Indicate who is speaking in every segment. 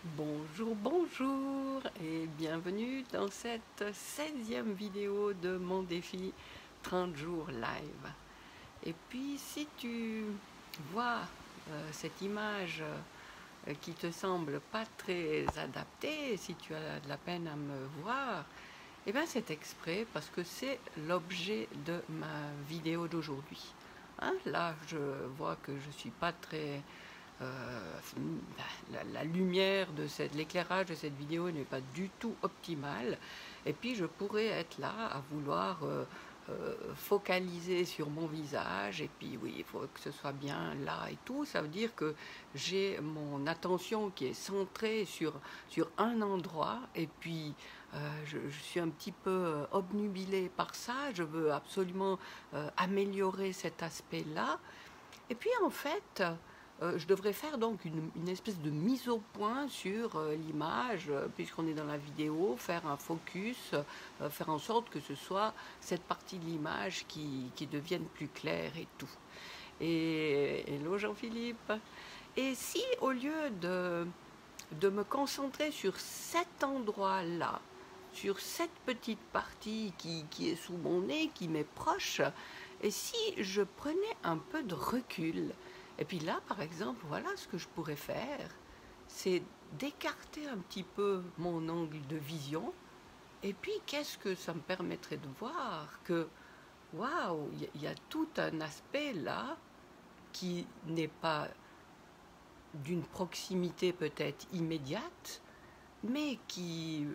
Speaker 1: Bonjour, bonjour et bienvenue dans cette 16e vidéo de mon défi 30 jours live. Et puis si tu vois cette image qui te semble pas très adaptée, si tu as de la peine à me voir, eh bien c'est exprès parce que c'est l'objet de ma vidéo d'aujourd'hui. Hein, là je vois que je suis pas très la lumière de l'éclairage de cette vidéo n'est pas du tout optimal, et puis je pourrais être là à vouloir focaliser sur mon visage, et puis oui, il faut que ce soit bien là et tout. Ça veut dire que j'ai mon attention qui est centrée sur un endroit, et puis je suis un petit peu obnubilée par ça. Je veux absolument améliorer cet aspect-là, et puis en fait je devrais faire donc une espèce de mise au point sur l'image, puisqu'on est dans la vidéo, faire un focus, faire en sorte que ce soit cette partie de l'image qui devienne plus claire et tout. Et hello Jean-Philippe. Et si au lieu de me concentrer sur cet endroit-là, sur cette petite partie qui est sous mon nez, qui m'est proche, et si je prenais un peu de recul, et puis là, par exemple, voilà ce que je pourrais faire, c'est d'écarter un petit peu mon angle de vision, et puis qu'est-ce que ça me permettrait de voir que, waouh, il y a tout un aspect là qui n'est pas d'une proximité peut-être immédiate, mais qui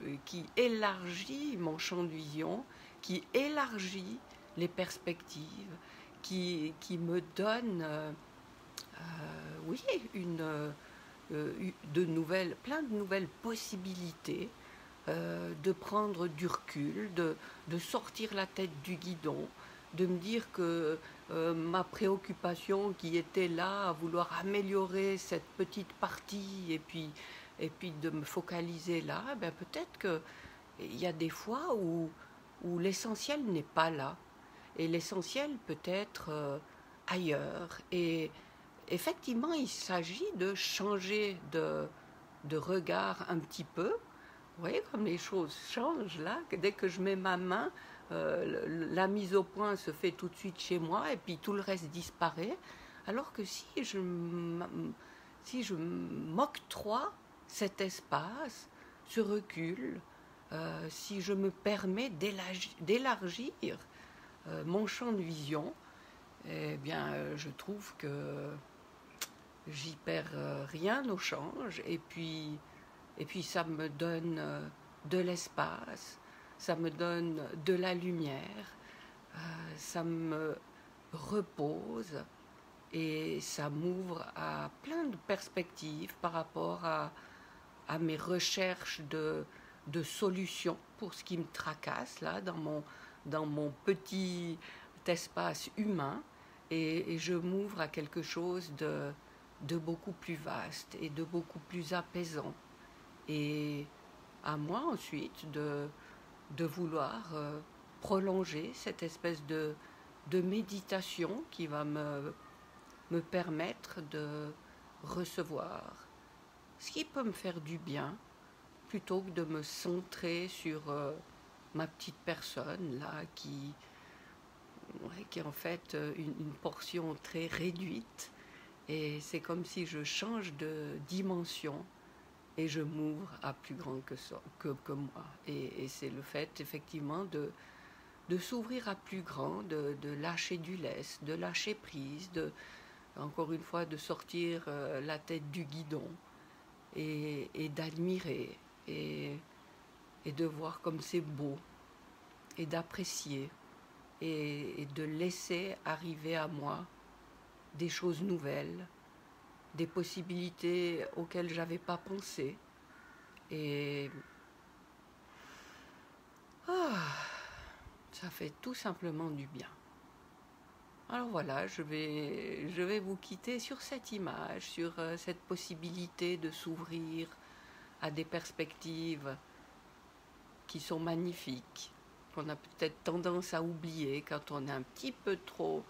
Speaker 1: élargit mon champ de vision, qui élargit les perspectives, qui me donne, oui, plein de nouvelles possibilités, de prendre du recul, de sortir la tête du guidon, de me dire que ma préoccupation qui était là à vouloir améliorer cette petite partie et puis de me focaliser là, ben peut-être qu'il y a des fois où l'essentiel n'est pas là et l'essentiel peut être ailleurs. Et effectivement, il s'agit de changer de regard un petit peu. Vous voyez comme les choses changent là. Dès que je mets ma main, la mise au point se fait tout de suite chez moi et puis tout le reste disparaît. Alors que si je m'octroie cet espace, ce recul, si je me permets d'élargir mon champ de vision, eh bien, je trouve que j'y perds rien au change, et puis ça me donne de l'espace, ça me donne de la lumière, ça me repose et ça m'ouvre à plein de perspectives par rapport à mes recherches de solutions pour ce qui me tracasse là dans mon petit espace humain, et je m'ouvre à quelque chose de beaucoup plus vaste et de beaucoup plus apaisant. Et à moi ensuite de vouloir prolonger cette espèce de méditation qui va me permettre de recevoir ce qui peut me faire du bien, plutôt que de me centrer sur ma petite personne là qui est en fait une portion très réduite, et c'est comme si je change de dimension et je m'ouvre à plus grand que moi. Et c'est le fait effectivement de s'ouvrir à plus grand, de lâcher du lest, de lâcher prise, encore une fois de sortir la tête du guidon, et d'admirer, et de voir comme c'est beau, et d'apprécier, et de laisser arriver à moi des choses nouvelles, des possibilités auxquelles j'avais pas pensé. Et ça fait tout simplement du bien. Alors voilà, je vais vous quitter sur cette image, sur cette possibilité de s'ouvrir à des perspectives qui sont magnifiques, qu'on a peut-être tendance à oublier quand on est un petit peu trop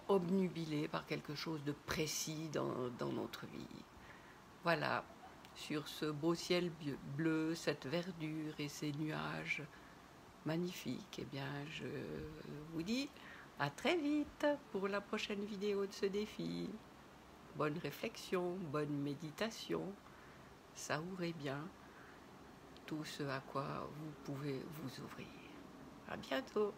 Speaker 1: obnubilé par quelque chose de précis dans notre vie. Voilà, sur ce beau ciel bleu, cette verdure et ces nuages magnifiques. Eh bien, je vous dis à très vite pour la prochaine vidéo de ce défi. Bonne réflexion, bonne méditation, savourez bien tout ce à quoi vous pouvez vous ouvrir. À bientôt.